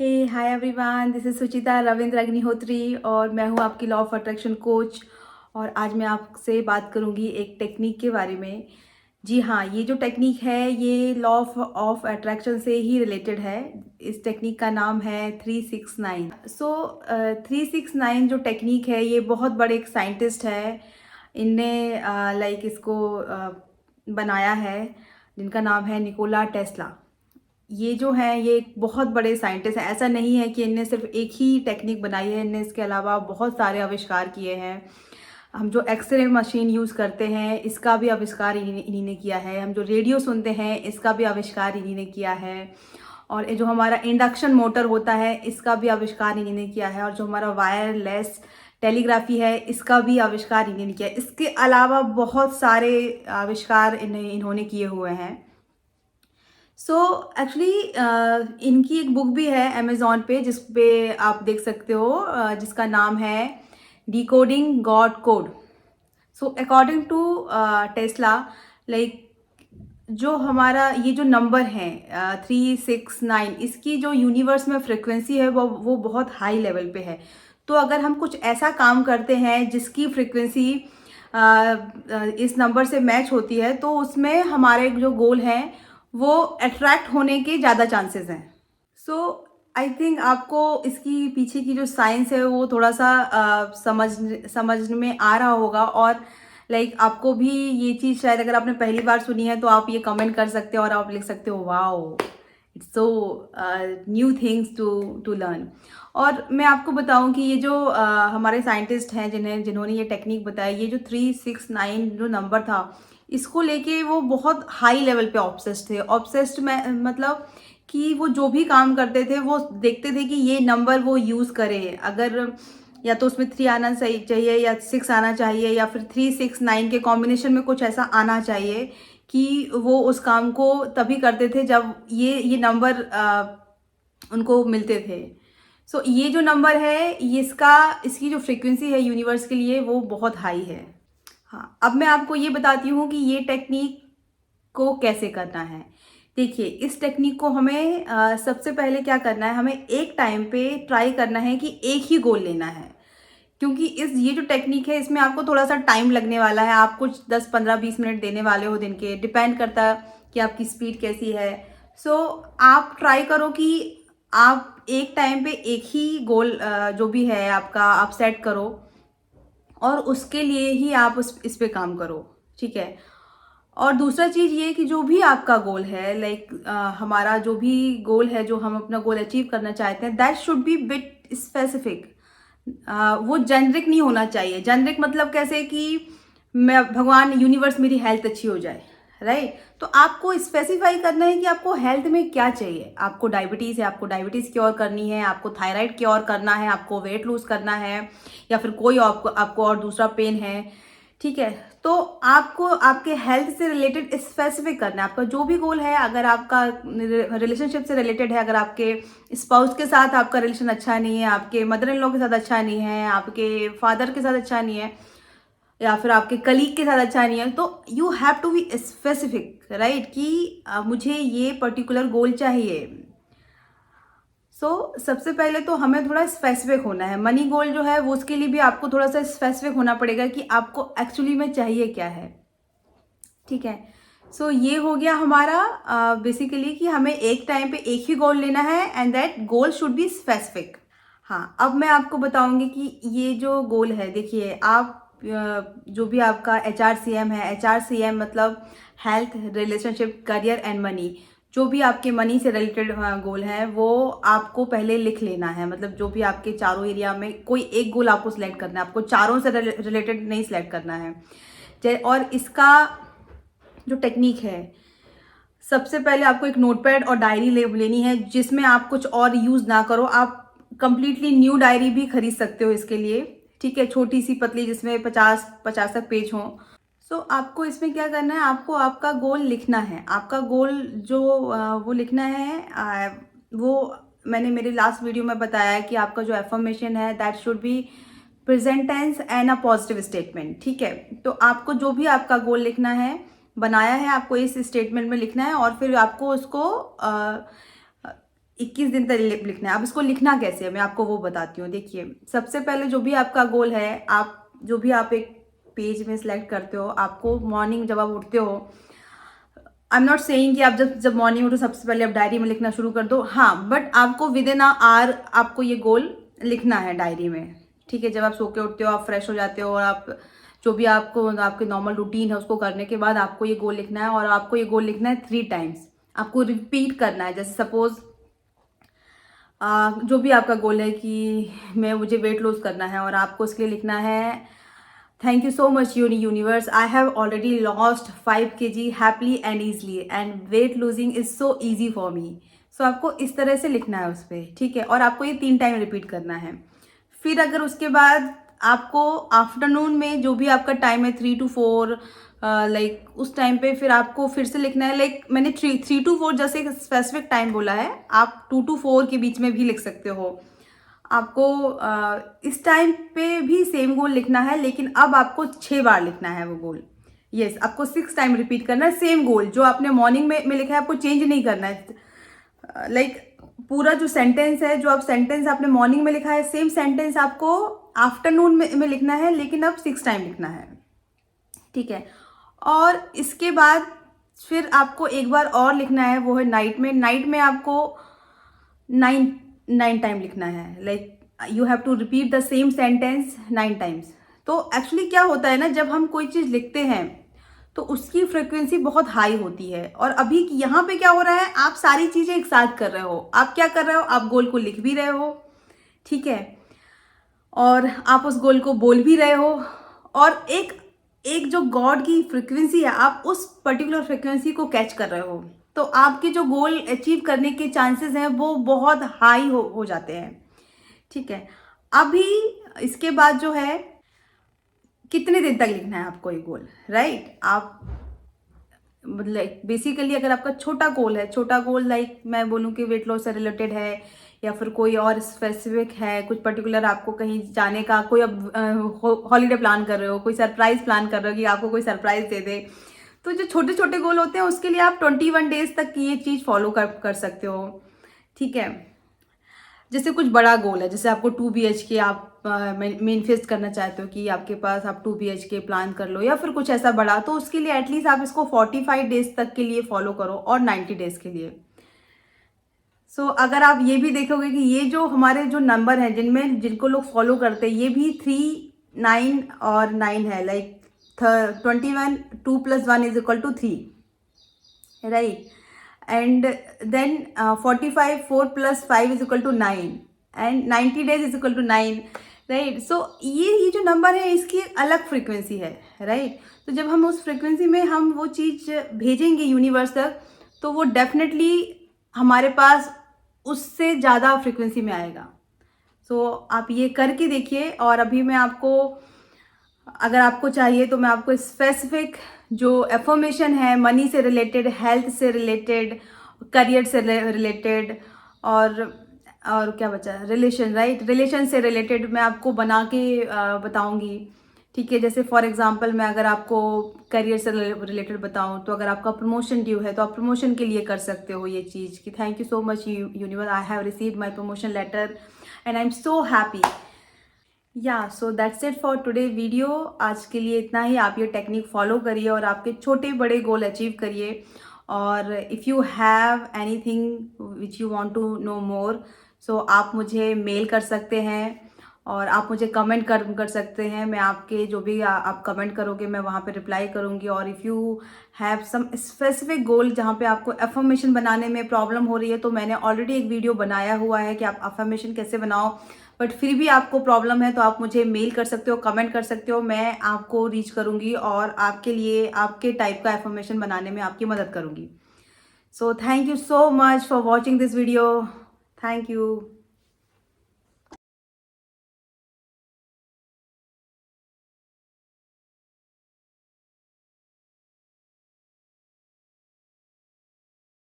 Hey hi everyone, this is Suchita Ravindra Agnihotri और मैं हूँ आपकी लॉ ऑफ अट्रैक्शन कोच। और आज मैं आपसे बात करूँगी एक टेक्निक के बारे में। जी हाँ, ये जो टेक्निक है ये लॉ ऑफ अट्रैक्शन से ही रिलेटेड है। इस टेक्निक का नाम है 369। 369 जो टेक्निक है ये बहुत बड़े एक साइंटिस्ट है, इनने लाइक इसको बनाया है, जिनका नाम है निकोला टेस्ला। ये जो है ये एक बहुत बड़े साइंटिस्ट हैं। ऐसा नहीं है कि इनने सिर्फ एक ही टेक्निक बनाई है, इनने इसके अलावा बहुत सारे आविष्कार किए हैं। हम जो एक्सरे मशीन यूज़ करते हैं इसका भी आविष्कार इन्हीं ने किया है। हम जो रेडियो सुनते हैं इसका भी आविष्कार इन्हीं ने किया है। और ये जो हमारा इंडक्शन मोटर होता है इसका भी आविष्कार इन्हीं ने किया है। और जो हमारा वायरलेस टेलीग्राफी है इसका भी आविष्कार इन्हीं ने किया है। इसके अलावा बहुत सारे आविष्कार इन्होंने किए हुए हैं। सो एक्चुअली इनकी एक बुक भी है अमेज़ॉन पे जिस पे आप देख सकते हो, जिसका नाम है decoding god code. So according to Tesla, like जो हमारा ये जो नंबर है 369, इसकी जो यूनिवर्स में फ्रिक्वेंसी है वो बहुत हाई लेवल पे है। तो अगर हम कुछ ऐसा काम करते हैं जिसकी फ्रिक्वेंसी इस नंबर से मैच होती है तो उसमें हमारे जो गोल हैं वो अट्रैक्ट होने के ज़्यादा चांसेस हैं। सो आई थिंक आपको इसकी पीछे की जो साइंस है वो थोड़ा सा समझ में आ रहा होगा। और लाइक आपको भी ये चीज़ शायद अगर आपने पहली बार सुनी है तो आप ये कमेंट कर सकते हो और आप लिख सकते हो wow, it's so new things to learn. और मैं आपको बताऊं कि ये जो हमारे साइंटिस्ट हैं जिन्होंने ये टेक्निक बताई, ये जो 369 जो नंबर था इसको लेके वो बहुत हाई लेवल पे ऑब्सेस्ड थे। ऑब्सेस्ड में मतलब कि वो जो भी काम करते थे वो देखते थे कि ये नंबर वो यूज़ करें। अगर या तो उसमें 3 आना सही चाहिए या 6 आना चाहिए या फिर 369 के कॉम्बिनेशन में कुछ ऐसा आना चाहिए कि वो उस काम को तभी करते थे जब ये नंबर उनको मिलते थे। सो ये जो नंबर है ये इसकी जो फ्रीक्वेंसी है यूनिवर्स के लिए वो बहुत हाई है। हाँ, अब मैं आपको ये बताती हूँ कि ये टेक्निक को कैसे करना है। देखिए, इस टेक्निक को हमें सबसे पहले क्या करना है, हमें एक टाइम पे ट्राई करना है कि एक ही गोल लेना है। क्योंकि ये जो टेक्निक है इसमें आपको थोड़ा सा टाइम लगने वाला है। आप कुछ 10 15 20 मिनट देने वाले हो दिन के, डिपेंड करता है कि आपकी स्पीड कैसी है। सो आप ट्राई करो कि आप एक टाइम पे एक ही गोल जो भी है आपका, आप सेट करो और उसके लिए ही आप इस पे काम करो, ठीक है। और दूसरा चीज़ ये कि जो भी आपका गोल है, लाइक हमारा जो भी गोल है, जो हम अपना गोल अचीव करना चाहते हैं, that should B bit specific. वो जेनरिक नहीं होना चाहिए। जेनरिक मतलब कैसे कि मैं भगवान यूनिवर्स मेरी हेल्थ अच्छी हो जाए, राइट। तो आपको स्पेसिफाई करना है कि आपको हेल्थ में क्या चाहिए। आपको डायबिटीज़ है, आपको डायबिटीज़ क्योर करनी है, आपको थायराइड क्योर करना है, आपको वेट लूज करना है, या फिर कोई आपको और दूसरा पेन है, ठीक है। तो आपको आपके हेल्थ से रिलेटेड स्पेसिफिक करना है आपका जो भी गोल है। अगर आपका रिलेशनशिप से रिलेटेड है, अगर आपके स्पाउस के साथ आपका रिलेशन अच्छा नहीं है, आपके मदर इन लॉ के साथ अच्छा नहीं है, आपके फादर के साथ अच्छा नहीं है, या फिर आपके कलीग के साथ अच्छा नहीं है, तो you have to be specific, right, कि मुझे ये पर्टिकुलर गोल चाहिए। सबसे पहले तो हमें थोड़ा स्पेसिफिक होना है। मनी गोल जो है वो उसके लिए भी आपको थोड़ा सा स्पेसिफिक होना पड़ेगा कि आपको एक्चुअली में चाहिए क्या है, ठीक है। ये हो गया हमारा बेसिकली कि हमें एक टाइम पे एक ही गोल लेना है and that goal should be specific. हाँ, अब मैं आपको बताऊंगी कि ये जो गोल है, देखिए आप जो भी आपका HRCM है, HRCM मतलब health, relationship, career and money. जो भी आपके मनी से रिलेटेड गोल है वो आपको पहले लिख लेना है। मतलब जो भी आपके चारों एरिया में कोई एक गोल आपको सिलेक्ट करना है, आपको चारों से रिलेटेड नहीं सिलेक्ट करना है। और इसका जो टेक्निक है, सबसे पहले आपको एक नोटपैड और डायरी लेनी है जिसमें आप कुछ और यूज़ ना करो। आप कंप्लीटली न्यू डायरी भी खरीद सकते हो इसके लिए, ठीक है, छोटी सी पतली जिसमें 50 तक पेज हों। आपको इसमें क्या करना है, आपको आपका गोल लिखना है। आपका गोल जो वो लिखना है, वो मैंने मेरे लास्ट वीडियो में बताया कि आपका जो एफर्मेशन है that should be present tense and a positive statement, ठीक है। तो आपको जो भी आपका गोल लिखना है, बनाया है, आपको इस स्टेटमेंट में लिखना है और फिर आपको उसको 21 दिन तक लिखना है। अब इसको लिखना कैसे है मैं आपको वो बताती हूँ। देखिए, सबसे पहले जो भी आपका गोल है, आप एक पेज में सेलेक्ट करते हो, आपको मॉर्निंग जब आप उठते हो, आई एम नॉट सेइंग कि आप जब मॉर्निंग उठो सबसे पहले आप डायरी में लिखना शुरू कर दो, हाँ, बट आपको विद इन अ आवर आपको ये गोल लिखना है डायरी में। ठीक है, जब आप सो के उठते हो, आप फ्रेश हो जाते हो और आप जो भी आपको आपके नॉर्मल रूटीन है उसको करने के बाद आपको ये गोल लिखना है, और आपको ये गोल लिखना है 3 टाइम्स। आपको रिपीट करना है। जैसे सपोज जो भी आपका गोल है कि मुझे वेट लॉस करना है, और आपको उसके लिए लिखना है, thank you so much universe, I have already lost 5 kg happily and easily and weight losing is so easy for me. So आपको इस तरह से लिखना है उस पर, ठीक है, और आपको ये 3 टाइम रिपीट करना है। फिर अगर उसके बाद आपको आफ्टरनून में जो भी आपका टाइम है 3 to 4, लाइक उस टाइम पे फिर आपको फिर से लिखना है। लाइक मैंने 3 to 4 जैसे एक स्पेसिफिक टाइम बोला है, आप 2 to 4 के बीच में भी लिख सकते हो। आपको इस टाइम पे भी सेम गोल लिखना है, लेकिन अब आपको 6 बार लिखना है वो गोल। यस, आपको 6 टाइम रिपीट करना है सेम गोल जो आपने मॉर्निंग में लिखा है, आपको चेंज नहीं करना है। लाइक पूरा जो सेंटेंस है, जो आप सेंटेंस आपने मॉर्निंग में लिखा है, सेम सेंटेंस आपको आफ्टरनून में लिखना है, लेकिन अब 6 टाइम लिखना है। ठीक है, और इसके बाद फिर आपको एक बार और लिखना है, वो है नाइट में। नाइट में आपको 9 टाइम लिखना है। Like you have to repeat the same sentence 9 times. तो एक्चुअली क्या होता है ना, जब हम कोई चीज़ लिखते हैं तो उसकी फ्रिक्वेंसी बहुत हाई होती है, और अभी यहाँ पे क्या हो रहा है, आप सारी चीज़ें एक साथ कर रहे हो। आप क्या कर रहे हो, आप गोल को लिख भी रहे हो, ठीक है, और आप उस गोल को बोल भी रहे हो, और एक एक जो गॉड की फ्रिक्वेंसी है, आप उस पर्टिकुलर फ्रिक्वेंसी को कैच कर रहे हो, तो आपके जो गोल अचीव करने के चांसेस हैं वो बहुत हाई हो जाते हैं। ठीक है, अभी इसके बाद जो है, कितने दिन तक लिखना है आपको ये गोल, राइट। आप लाइक बेसिकली अगर आपका छोटा गोल है, छोटा गोल लाइक मैं बोलूँ कि वेट लॉस से रिलेटेड है, या फिर कोई और स्पेसिफिक है, कुछ पर्टिकुलर आपको कहीं जाने का, कोई अब हॉलीडे प्लान कर रहे हो, कोई सरप्राइज प्लान कर रहे हो कि आपको कोई सरप्राइज दे दे, तो जो छोटे छोटे गोल होते हैं उसके लिए आप 21 डेज तक ये चीज़ फॉलो कर सकते हो। ठीक है, जैसे कुछ बड़ा गोल है, जैसे आपको 2 BHK आप मैनिफेस्ट करना चाहते हो कि आपके पास आप 2 BHK प्लान कर लो, या फिर कुछ ऐसा बड़ा, तो उसके लिए एटलीस्ट आप इसको 45 डेज तक के लिए फॉलो करो, और 90 डेज के लिए। सो अगर आप ये भी देखोगे कि ये जो हमारे जो नंबर हैं जिनको लोग फॉलो करते हैं, ये भी 3, 9 और 9 है। Like 21, 2 + 1 = 3, right, and then 45, 4 + 5 = 9, and 90 days = 9, right. सो ये जो नंबर है इसकी एक अलग फ्रीक्वेंसी है, राइट। तो जब हम उस फ्रीक्वेंसी में हम वो चीज़ भेजेंगे यूनिवर्स तक, तो वो डेफिनेटली हमारे पास उससे ज़्यादा फ्रीक्वेंसी में आएगा। सो आप ये करके देखिए, और अभी मैं आपको, अगर आपको चाहिए तो मैं आपको स्पेसिफिक जो एफर्मेशन है, मनी से रिलेटेड, हेल्थ से रिलेटेड, करियर से रिलेटेड, और क्या बचा, रिलेशन, राइट, रिलेशन से रिलेटेड मैं आपको बना के बताऊंगी। ठीक है, जैसे फॉर एग्जांपल मैं अगर आपको करियर से रिलेटेड बताऊं, तो अगर आपका प्रमोशन ड्यू है तो आप प्रमोशन के लिए कर सकते हो ये चीज़ कि thank you so much universe, I have received my promotion letter and I am so happy. Yeah so that's it for today video. आज के लिए इतना ही। आप ये टेक्निक फॉलो करिए और आपके छोटे बड़े गोल अचीव करिए। और if you have anything which you want to know more, so आप मुझे मेल कर सकते हैं, और आप मुझे कमेंट कर सकते हैं। मैं आपके जो भी आप कमेंट करोगे मैं वहाँ पे रिप्लाई करूँगी। और if you have some specific goal जहाँ पे आपको अफर्मेशन बनाने में प्रॉब्लम हो रही है, तो मैंने ऑलरेडी एक वीडियो बनाया हुआ है कि आप अफर्मेशन कैसे बनाओ, बट फिर भी आपको प्रॉब्लम है तो आप मुझे मेल कर सकते हो, कमेंट कर सकते हो। मैं आपको रीच करूँगी और आपके लिए आपके टाइप का अफर्मेशन बनाने में आपकी मदद करूँगी। So thank you so much for watching this video. Thank you.